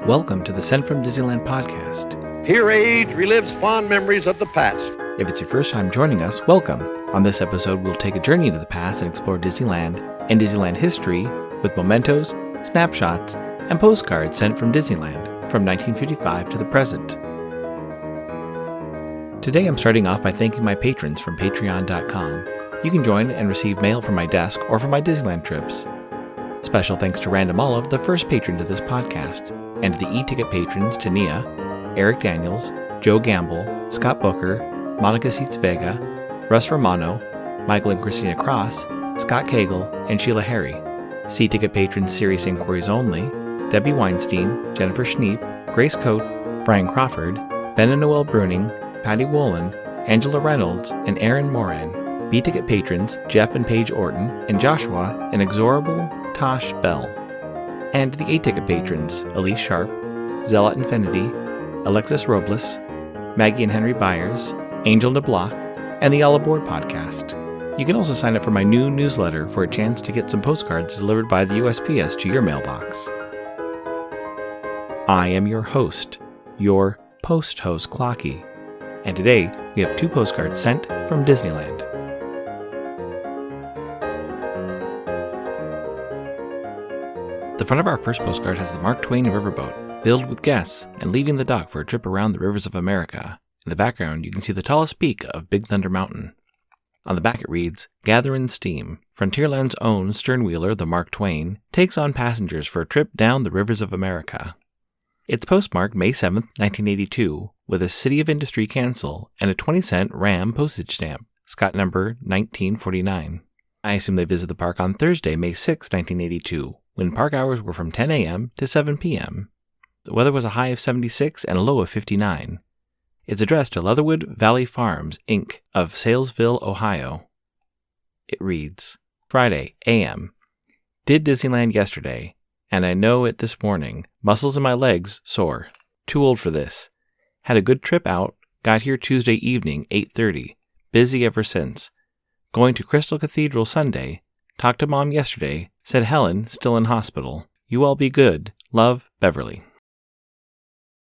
Welcome to the Sent from Disneyland podcast. Here age relives fond memories of the past. If it's your first time joining us, welcome. On this episode, we'll take a journey into the past and explore Disneyland and Disneyland history with mementos, snapshots, and postcards sent from Disneyland from 1955 to the present. Today I'm starting off by thanking my patrons from patreon.com. You can join and receive mail from my desk or from my Disneyland trips. Special thanks to Random Olive, the first patron to this podcast, and to the e-ticket patrons Tania, Eric Daniels, Joe Gamble, Scott Booker, Monica Seitz Vega, Russ Romano, Michael and Christina Cross, Scott Cagle, and Sheila Harry. C-ticket patrons Serious Inquiries Only, Debbie Weinstein, Jennifer Schneep, Grace Coate, Brian Crawford, Ben and Noel Bruning, Patty Wolin, Angela Reynolds, and Aaron Moran. B-ticket patrons Jeff and Paige Orton, and Joshua, and Inexorable Tosh Bell. And the A-ticket patrons Elise Sharp, Zealot Infinity, Alexis Robles, Maggie and Henry Byers, Angel DeBlois, and the All Aboard podcast. You can also sign up for my new newsletter for a chance to get some postcards delivered by the USPS to your mailbox. I am your host, your post-host Clocky, and today we have 2 postcards sent from Disneyland. The front of our first postcard has the Mark Twain riverboat, filled with guests and leaving the dock for a trip around the rivers of America. In the background, you can see the tallest peak of Big Thunder Mountain. On the back it reads, Gatherin' Steam. Frontierland's own sternwheeler, the Mark Twain, takes on passengers for a trip down the rivers of America. It's postmarked May 7th, 1982, with a City of Industry cancel and a 20-cent RAM postage stamp, Scott number 1949. I assume they visit the park on Thursday, May 6, 1982, when park hours were from 10 a.m. to 7 p.m. The weather was a high of 76 and a low of 59. It's addressed to Leatherwood Valley Farms, Inc. of Salesville, Ohio. It reads, Friday, a.m. Did Disneyland yesterday, and I know it this morning. Muscles in my legs sore. Too old for this. Had a good trip out. Got here Tuesday evening, 8:30. Busy ever since. Going to Crystal Cathedral Sunday. Talked to Mom yesterday. Said Helen, still in hospital. You all be good. Love, Beverly.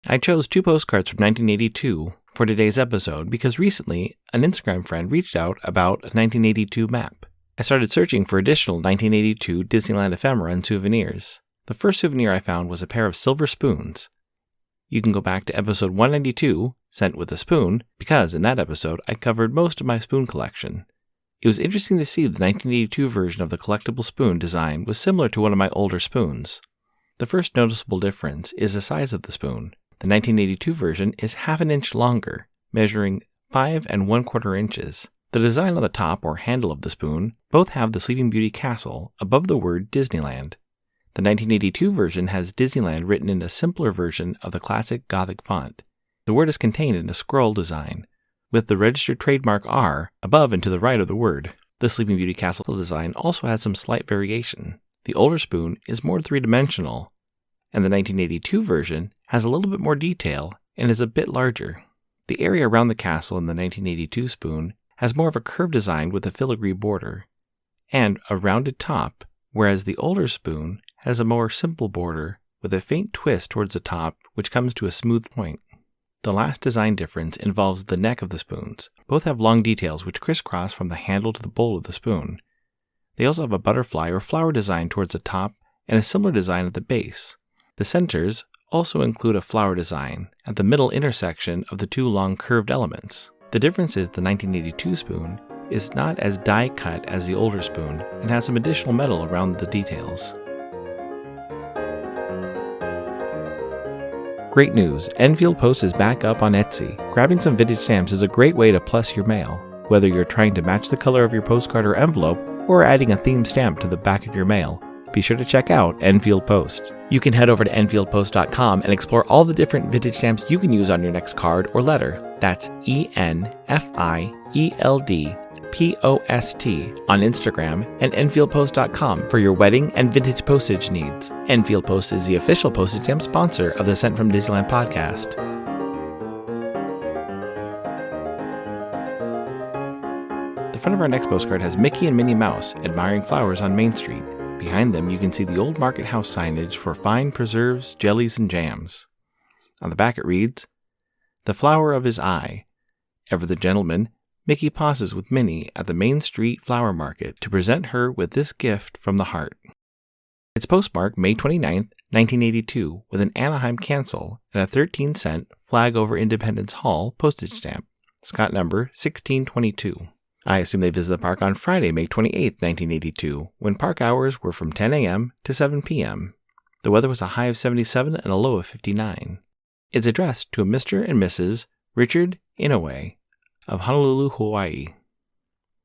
I chose 2 postcards from 1982 for today's episode because recently an Instagram friend reached out about a 1982 map. I started searching for additional 1982 Disneyland ephemera and souvenirs. The first souvenir I found was a pair of silver spoons. You can go back to episode 192, Sent with a Spoon, because in that episode I covered most of my spoon collection. It was interesting to see the 1982 version of the collectible spoon design was similar to one of my older spoons. The first noticeable difference is the size of the spoon. The 1982 version is half an inch longer, measuring 5 1/4 inches. The design on the top or handle of the spoon both have the Sleeping Beauty castle above the word Disneyland. The 1982 version has Disneyland written in a simpler version of the classic Gothic font. The word is contained in a scroll design, with the registered trademark R above and to the right of the word. The Sleeping Beauty castle design also has some slight variation. The older spoon is more three-dimensional, and the 1982 version has a little bit more detail and is a bit larger. The area around the castle in the 1982 spoon has more of a curved design with a filigree border and a rounded top, whereas the older spoon has a more simple border with a faint twist towards the top which comes to a smooth point. The last design difference involves the neck of the spoons. Both have long details which crisscross from the handle to the bowl of the spoon. They also have a butterfly or flower design towards the top and a similar design at the base. The centers also include a flower design at the middle intersection of the 2 long curved elements. The difference is the 1982 spoon is not as die cut as the older spoon and has some additional metal around the details. Great news! Enfield Post is back up on Etsy. Grabbing some vintage stamps is a great way to plus your mail, whether you're trying to match the color of your postcard or envelope or adding a themed stamp to the back of your mail. Be sure to check out Enfield Post. You can head over to EnfieldPost.com and explore all the different vintage stamps you can use on your next card or letter. That's ENFIELDPOST on Instagram and EnfieldPost.com for your wedding and vintage postage needs. Enfield Post is the official postage stamp sponsor of the Sent from Disneyland podcast. The front of our next postcard has Mickey and Minnie Mouse admiring flowers on Main Street. Behind them, you can see the old market house signage for fine preserves, jellies, and jams. On the back it reads, "The flower of his eye. Ever the gentleman, Mickey pauses with Minnie at the Main Street Flower Market to present her with this gift from the heart." It's postmarked May 29, 1982, with an Anaheim cancel and a 13-cent Flag over Independence Hall postage stamp. Scott number 1622. I assume they visited the park on Friday, May 28, 1982, when park hours were from 10 a.m. to 7 p.m. The weather was a high of 77 and a low of 59. It's addressed to a Mr. and Mrs. Richard Inouye of Honolulu, Hawaii.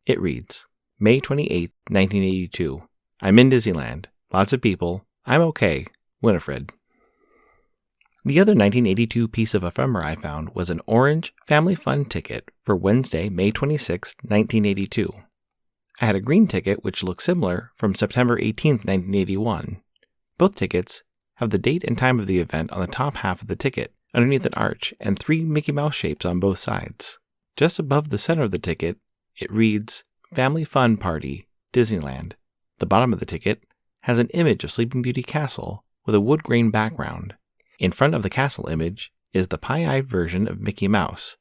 It reads, May 28, 1982. I'm in Disneyland. Lots of people. I'm okay. Winifred. The other 1982 piece of ephemera I found was an orange Family Fun ticket for Wednesday, May 26, 1982. I had a green ticket which looked similar from September 18, 1981. Both tickets have the date and time of the event on the top half of the ticket, underneath an arch, and 3 Mickey Mouse shapes on both sides. Just above the center of the ticket, it reads, Family Fun Party, Disneyland. The bottom of the ticket has an image of Sleeping Beauty Castle with a wood grain background. In front of the castle image is the pie-eyed version of Mickey Mouse,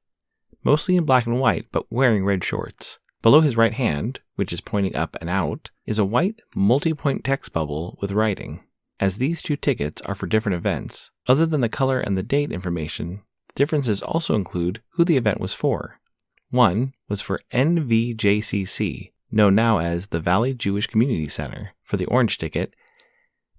mostly in black and white but wearing red shorts. Below his right hand, which is pointing up and out, is a white multi-point text bubble with writing. As these two tickets are for different events, other than the color and the date information, the differences also include who the event was for. One was for NVJCC, known now as the Valley Jewish Community Center, for the orange ticket,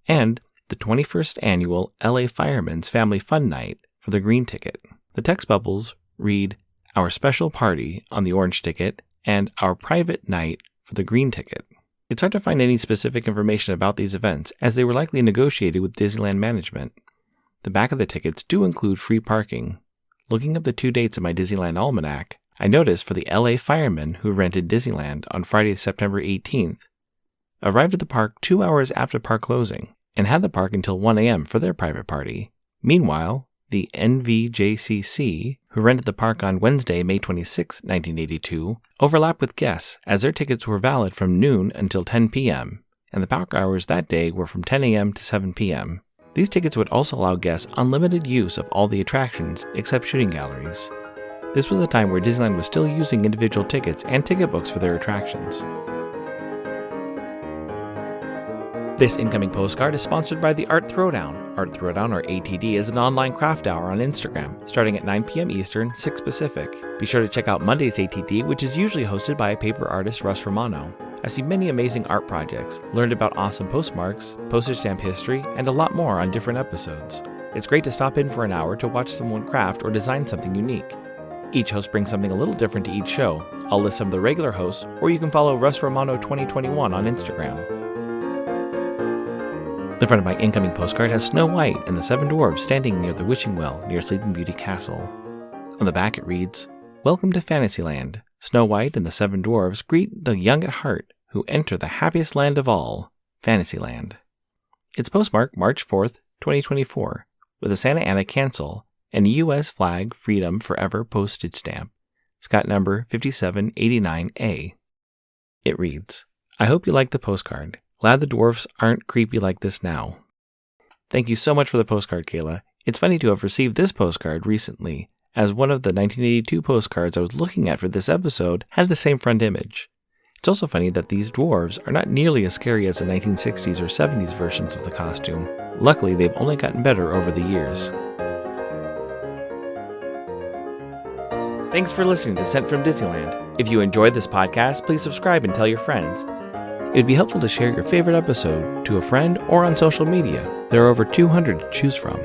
and the 21st Annual LA Firemen's Family Fun Night for the green ticket. The text bubbles read, Our Special Party on the orange ticket and Our Private Night for the green ticket. It's hard to find any specific information about these events, as they were likely negotiated with Disneyland management. The back of the tickets do include free parking. Looking up the 2 dates in my Disneyland Almanac, I noticed for the LA firemen who rented Disneyland on Friday, September 18th, arrived at the park 2 hours after park closing, and had the park until 1 a.m. for their private party. Meanwhile, the NVJCC, who rented the park on Wednesday, May 26, 1982, overlapped with guests as their tickets were valid from noon until 10 p.m., and the park hours that day were from 10 a.m. to 7 p.m. These tickets would also allow guests unlimited use of all the attractions except shooting galleries. This was a time where Disneyland was still using individual tickets and ticket books for their attractions. This incoming postcard is sponsored by the Art Throwdown. Art Throwdown, or ATD, is an online craft hour on Instagram, starting at 9 p.m. Eastern, 6 Pacific. Be sure to check out Monday's ATD, which is usually hosted by paper artist Russ Romano. I see many amazing art projects, learned about awesome postmarks, postage stamp history, and a lot more on different episodes. It's great to stop in for an hour to watch someone craft or design something unique. Each host brings something a little different to each show. I'll list some of the regular hosts, or you can follow Russ Romano 2021 on Instagram. The front of my incoming postcard has Snow White and the 7 Dwarfs standing near the wishing well near Sleeping Beauty Castle. On the back it reads, Welcome to Fantasyland. Snow White and the 7 Dwarfs greet the young at heart who enter the happiest land of all, Fantasyland. It's postmarked March 4th, 2024, with a Santa Ana cancel and a U.S. flag Freedom Forever postage stamp. Scott number 5789A. It reads, I hope you like the postcard. Glad the dwarfs aren't creepy like this now. Thank you so much for the postcard, Kayla. It's funny to have received this postcard recently, as one of the 1982 postcards I was looking at for this episode had the same front image. It's also funny that these dwarves are not nearly as scary as the 1960s or 70s versions of the costume. Luckily, they've only gotten better over the years. Thanks for listening to Sent from Disneyland. If you enjoyed this podcast, please subscribe and tell your friends. It would be helpful to share your favorite episode to a friend or on social media. There are over 200 to choose from.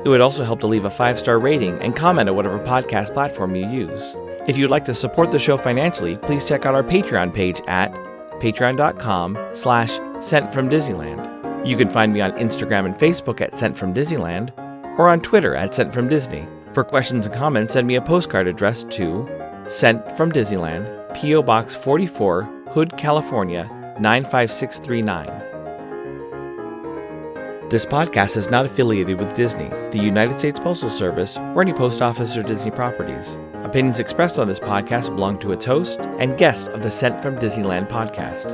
It would also help to leave a 5-star rating and comment at whatever podcast platform you use. If you'd like to support the show financially, please check out our Patreon page at patreon.com/sentfromdisneyland. You can find me on Instagram and Facebook at Sent From Disneyland, or on Twitter at Sent From Disney. For questions and comments, send me a postcard addressed to Sent From Disneyland, P.O. Box 44, Hood, California, 95639. This podcast is not affiliated with Disney, the United States Postal Service, or any post office or Disney properties. Opinions expressed on this podcast belong to its host and guests of the Sent from Disneyland podcast.